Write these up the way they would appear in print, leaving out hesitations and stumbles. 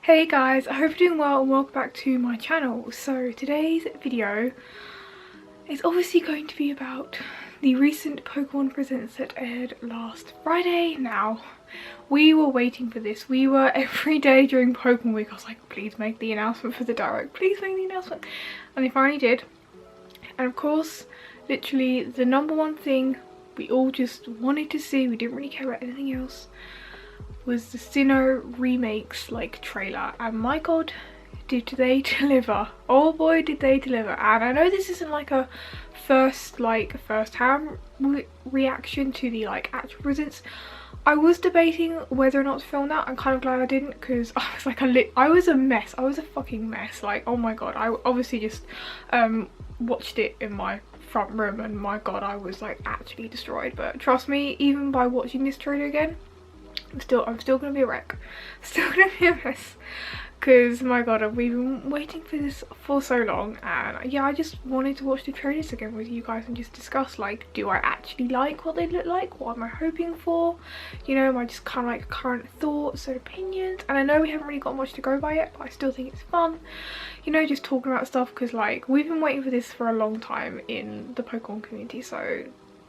Hey guys, I hope you're doing well and welcome back to my channel. So today's video is obviously going to be about the recent Pokemon Presents that aired last Friday. Now, we were waiting for this. We were every day during Pokemon Week. I was like, please make the announcement for the Direct. Please make the announcement. And they finally did. And of course, literally the number one thing we all just wanted to see, we didn't really care about anything else, was the Sinnoh remakes trailer, and my god, did they deliver. Oh boy, did they deliver. And I know this isn't like a first hand reaction to the actual presents. I was debating whether or not to film that. I'm kind of glad I didn't, because I was like I was a mess. I was a fucking mess. Like, oh my god, I obviously just watched it in my front room, and my god, I was like actually destroyed. But trust me, even by watching this trailer again, I'm still gonna be a wreck. Still gonna be a mess. Because my god, we've been waiting for this for so long, and yeah, I just wanted to watch the trailers again with you guys and just discuss, like, do I actually like what they look like? What am I hoping for? You know, my just kind of like current thoughts and opinions. And I know we haven't really got much to go by yet, but I still think it's fun, you know, just talking about stuff, because like we've been waiting for this for a long time in the Pokemon community. So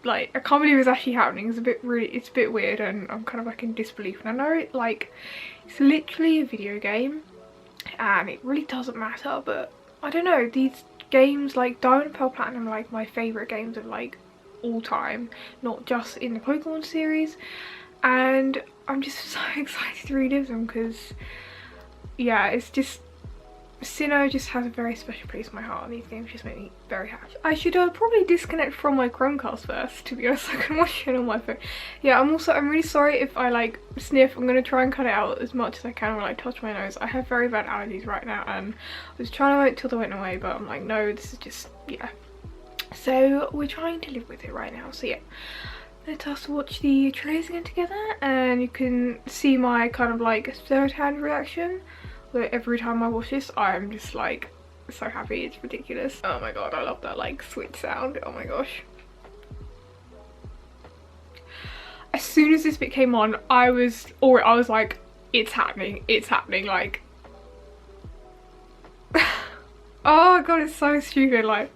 like, I can't believe it's actually happening. It's a bit weird, and I'm kind of like in disbelief. And I know it's literally a video game and it really doesn't matter, but I don't know, these games like Diamond and Pearl Platinum are like my favourite games of like all time, not just in the Pokemon series, and I'm just so excited to relive them, because yeah, it's just, Sinnoh just has a very special place in my heart, and these games just make me very happy. I should probably disconnect from my Chromecast first, to be honest. I can watch it on my phone. Yeah, I'm really sorry if I like sniff. I'm gonna try and cut it out as much as I can when I touch my nose. I have very bad allergies right now, and I was trying to wait till they went away, but I'm like, no, this is just, yeah. So we're trying to live with it right now. So yeah, let us watch the trailers again together, and you can see my kind of like third-hand reaction. But every time I watch this, I'm just like so happy. It's ridiculous. Oh my god, I love that like switch sound. Oh my gosh. As soon as this bit came on, I was like, it's happening, like oh god, it's so stupid. Like,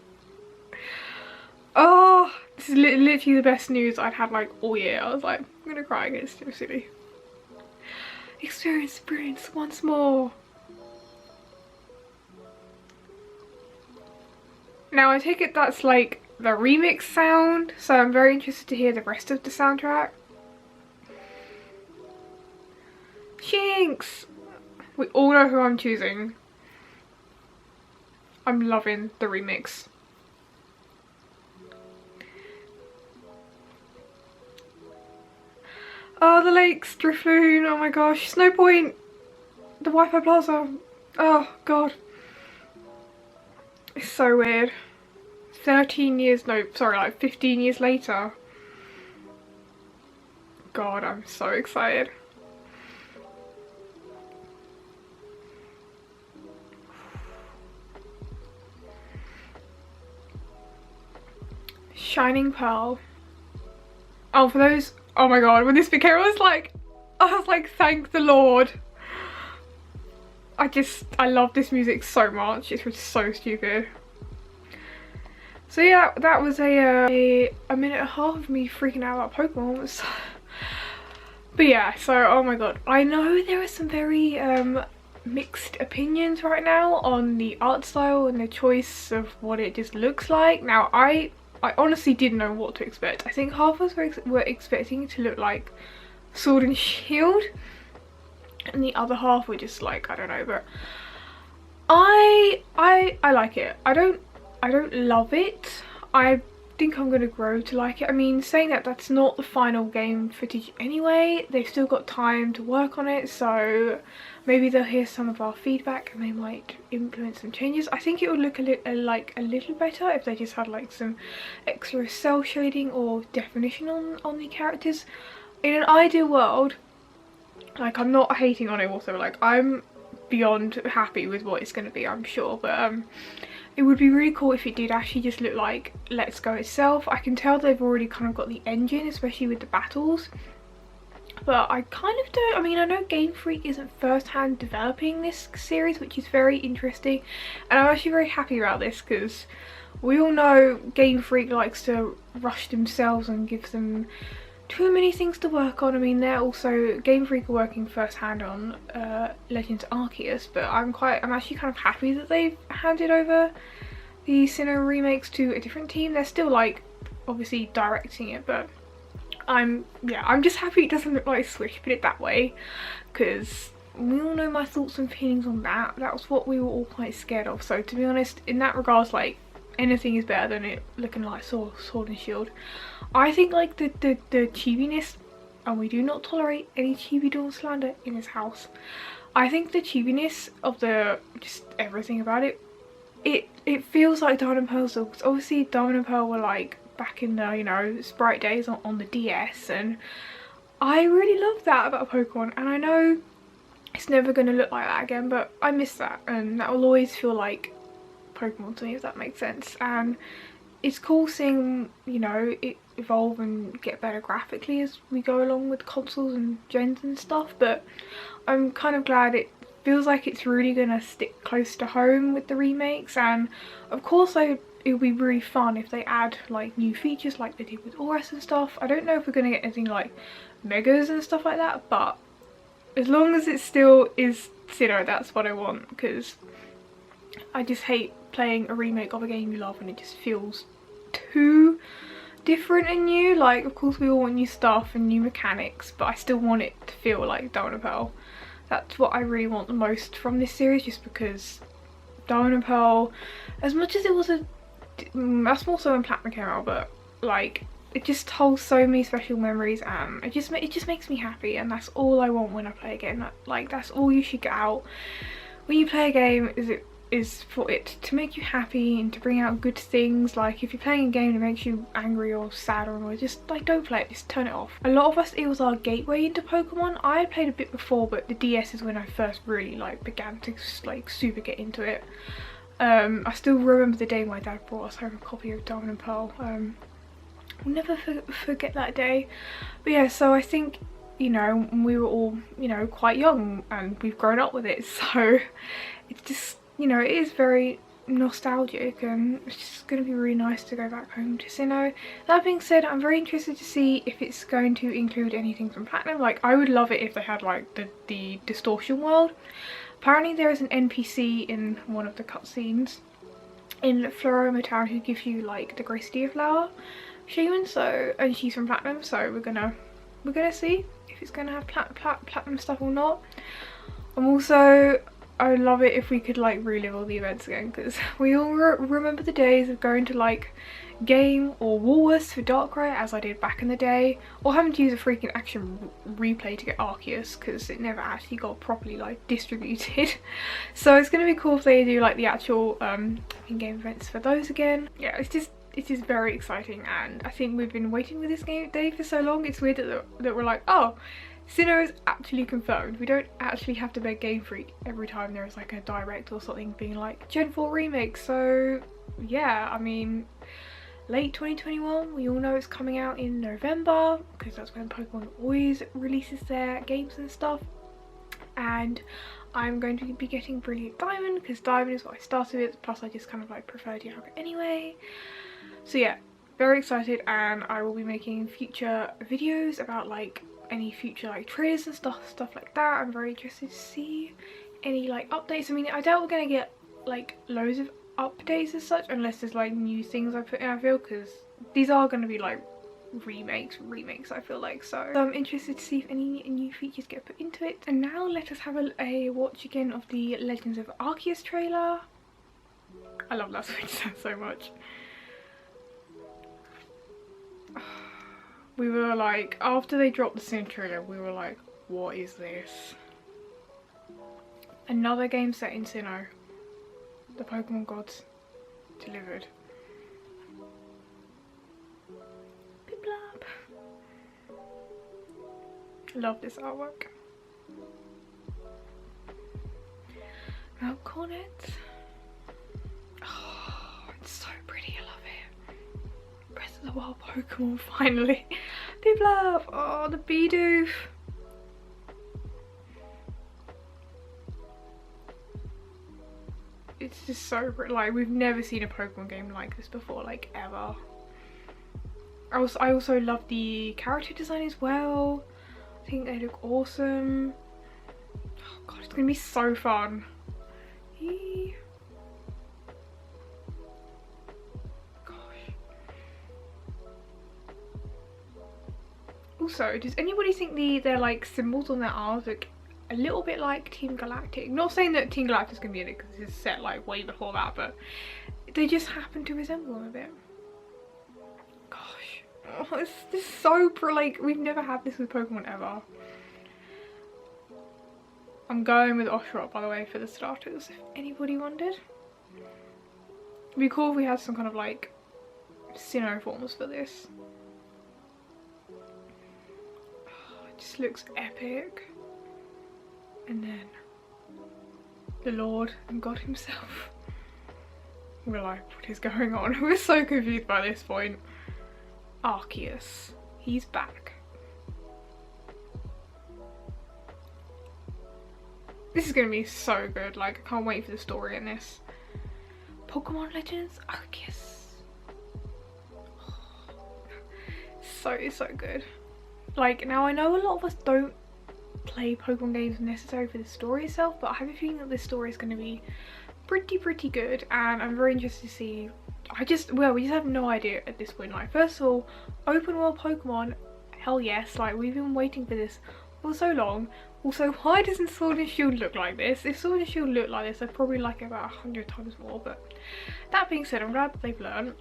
oh, this is literally the best news I'd had like all year. I was like, I'm gonna cry again. It's so silly. Experience once more. Now I take it that's like the remix sound, so I'm very interested to hear the rest of the soundtrack. Shinx! We all know who I'm choosing. I'm loving the remix. Oh, the lakes, Drifloon, oh my gosh, Snow Point, the Wi-Fi Plaza, oh god. It's so weird. 13 years, no, sorry, like 15 years later. God, I'm so excited. Shining Pearl. Oh, for those, oh my god, when this became, I was like, thank the Lord. I love this music so much. It's so stupid. So yeah, that was a minute and a half of me freaking out about Pokemon. But yeah, so oh my god, I know there are some very mixed opinions right now on the art style and the choice of what it just looks like. Now I honestly didn't know what to expect. I think half of us were expecting it to look like Sword and Shield, and the other half were just like, I don't know, but I like it. I don't love it. I think I'm gonna grow to like it. I mean, saying that, that's not the final game footage anyway. They've still got time to work on it, so maybe they'll hear some of our feedback and they might implement some changes. I think it would look a little better if they just had like some extra cell shading or definition on the characters. In an ideal world, like, I'm not hating on it also, like, I'm beyond happy with what it's going to be, I'm sure, but it would be really cool if it did actually just look like Let's Go itself. I can tell they've already kind of got the engine, especially with the battles, But I kind of don't, I mean, I know Game Freak isn't first-hand developing this series, which is very interesting, and I'm actually very happy about this because we all know Game Freak likes to rush themselves and give them too many things to work on. I mean, they're also, Game Freak are working first-hand on Legends Arceus, but I'm actually kind of happy that they've handed over the Sinnoh remakes to a different team. They're still like obviously directing it, but I'm just happy it doesn't look like Switch, put it that way, because we all know my thoughts and feelings on that. That was what we were all quite scared of. So to be honest, in that regards, like, anything is better than it looking like Sword and Shield. I think like the chibiness, and we do not tolerate any chibi doll slander in this house. I think the chibiness of just everything about it, it feels like Diamond and Pearl still, because obviously Diamond and Pearl were like back in the, you know, sprite days on the DS, and I really love that about Pokemon, and I know it's never going to look like that again, but I miss that, and that will always feel like Pokemon to me, if that makes sense. And it's cool seeing, you know, it evolve and get better graphically as we go along with consoles and gens and stuff, but I'm kind of glad it feels like it's really gonna stick close to home with the remakes. And of course it would be really fun if they add like new features like they did with Auras and stuff. I don't know if we're gonna get anything like Megas and stuff like that, but as long as it still is Sinnoh, that's what I want, because I just hate playing a remake of a game you love and it just feels too different and new. Like, of course we all want new stuff and new mechanics, but I still want it to feel like Diamond and Pearl. That's what I really want the most from this series, just because Diamond and Pearl, as much as it was that's more so when Platinum came out, but like it just holds so many special memories, and it just makes me happy, and that's all I want when I play a game. Like, that's all you should get out when you play a game, is for it to make you happy and to bring out good things. Like, if you're playing a game that makes you angry or sad or annoyed, just like don't play it, just turn it off. A lot of us, it was our gateway into Pokemon. I had played a bit before, but the DS is when I first really like began to like super get into it. I still remember the day my dad brought us home a copy of Diamond and Pearl. We'll never forget that day. But yeah, so I think, you know, we were all, you know, quite young and we've grown up with it, so it's just, you know, it is very nostalgic, and it's just going to be really nice to go back home to Sinnoh. That being said, I'm very interested to see if it's going to include anything from Platinum. Like, I would love it if they had like the distortion world. Apparently there is an NPC in one of the cutscenes in Floroma Town who gives you like the Gracie Flower shaman, so, and she's from Platinum, so we're gonna see if it's gonna have platinum stuff or not. I would love it if we could like relive all the events again, because we all remember the days of going to like Game or Woolworths for Darkrai, as I did back in the day, or having to use a freaking action replay to get Arceus because it never actually got properly like distributed. So it's going to be cool if they do like the actual in-game events for those again. Yeah, it is very exciting, and I think we've been waiting for this game day for so long. It's weird that we're like, oh, Sinnoh is actually confirmed. We don't actually have to beg Game Freak every time there is like a direct or something being like Gen 4 remake. So yeah, I mean, late 2021, we all know it's coming out in November, because that's when Pokemon always releases their games and stuff. And I'm going to be getting Brilliant Diamond, because Diamond is what I started with, plus I just kind of like prefer Dialga anyway. So yeah, very excited, and I will be making future videos about like any future like trailers and stuff like that. I'm very interested to see any like updates. I mean, I doubt we're gonna get like loads of updates as such, unless there's like new things I put in, I feel, because these are going to be like remakes I feel like. So I'm interested to see if any new features get put into it. And now let us have a watch again of the Legends of Arceus trailer. I love that Switch sound so much. We were like, after they dropped the Sinnoh trailer, we were like, what is this? Another game set in Sinnoh. The Pokemon gods delivered. Piplup. Love this artwork. Now Cornet. Oh, it's so pretty, I love it. Breath of the Wild Pokemon, finally. Piplup. Oh, the Bidoof. it's just so pretty. Like, we've never seen a Pokemon game like this before, like ever. I also love the character design as well. I think they look awesome. Oh god, it's gonna be so fun. Gosh. Also, does anybody think their like symbols on their arms look a little bit like Team Galactic? Not saying that Team Galactic's gonna be in it because it's set like way before that, but they just happen to resemble them a bit. Gosh, oh, it's just so like, we've never had this with Pokemon ever. I'm going with Oshawott, by the way, for the starters, if anybody wondered. It'd be cool if we had some kind of like Sinnoh forms for this. Oh, it just looks epic. And then the Lord and God himself. We're like, what is going on? We're so confused by this point. Arceus, he's back. This is gonna be so good. Like, I can't wait for the story in this. Pokemon Legends Arceus. Oh, so good. Like, now I know a lot of us don't play Pokemon games necessarily for the story itself, but I have a feeling that this story is going to be pretty good, and I'm very interested to see. We just have no idea at this point. Like, first of all, open world Pokemon, hell yes, like we've been waiting for this for so long. Also, why doesn't Sword and Shield look like this? If Sword and Shield looked like this, I'd probably like it about 100 times more. But that being said, I'm glad that they've learned.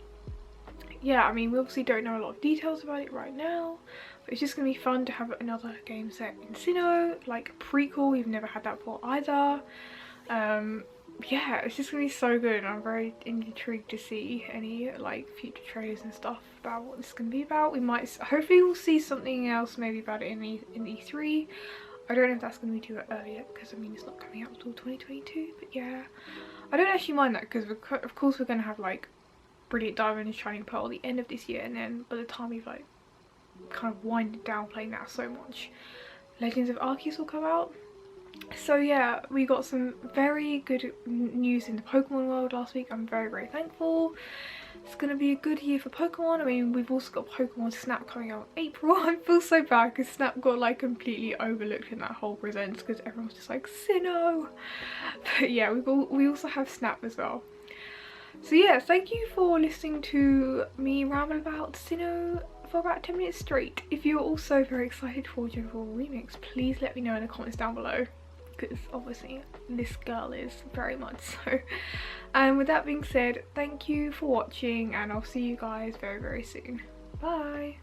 Yeah, I mean, we obviously don't know a lot of details about it right now, but it's just gonna be fun to have another game set in Sinnoh, like a prequel. We've never had that before either. Yeah, it's just gonna be so good, and I'm very intrigued to see any like future trailers and stuff about what this is gonna be about. We might, hopefully we'll see something else maybe about it in E3. I don't know if that's gonna be too early yet, because I mean it's not coming out until 2022, but yeah, I don't actually mind that, because of course we're gonna have like Brilliant Diamond and Shining Pearl at the end of this year, and then by the time we've like kind of winded down playing that so much, Legends of Arceus will come out. So yeah, we got some very good news in the Pokemon world last week. I'm very thankful. It's gonna be a good year for Pokemon. I mean, we've also got Pokemon Snap coming out in April. I feel so bad because Snap got like completely overlooked in that whole presents because everyone's just like, Sinnoh. But yeah, we also have Snap as well. So yeah, thank you for listening to me ramble about Sinnoh for about 10 minutes straight. If you're also very excited for General Remix, please let me know in the comments down below, because obviously this girl is very much so. And with that being said, thank you for watching, and I'll see you guys very soon. Bye!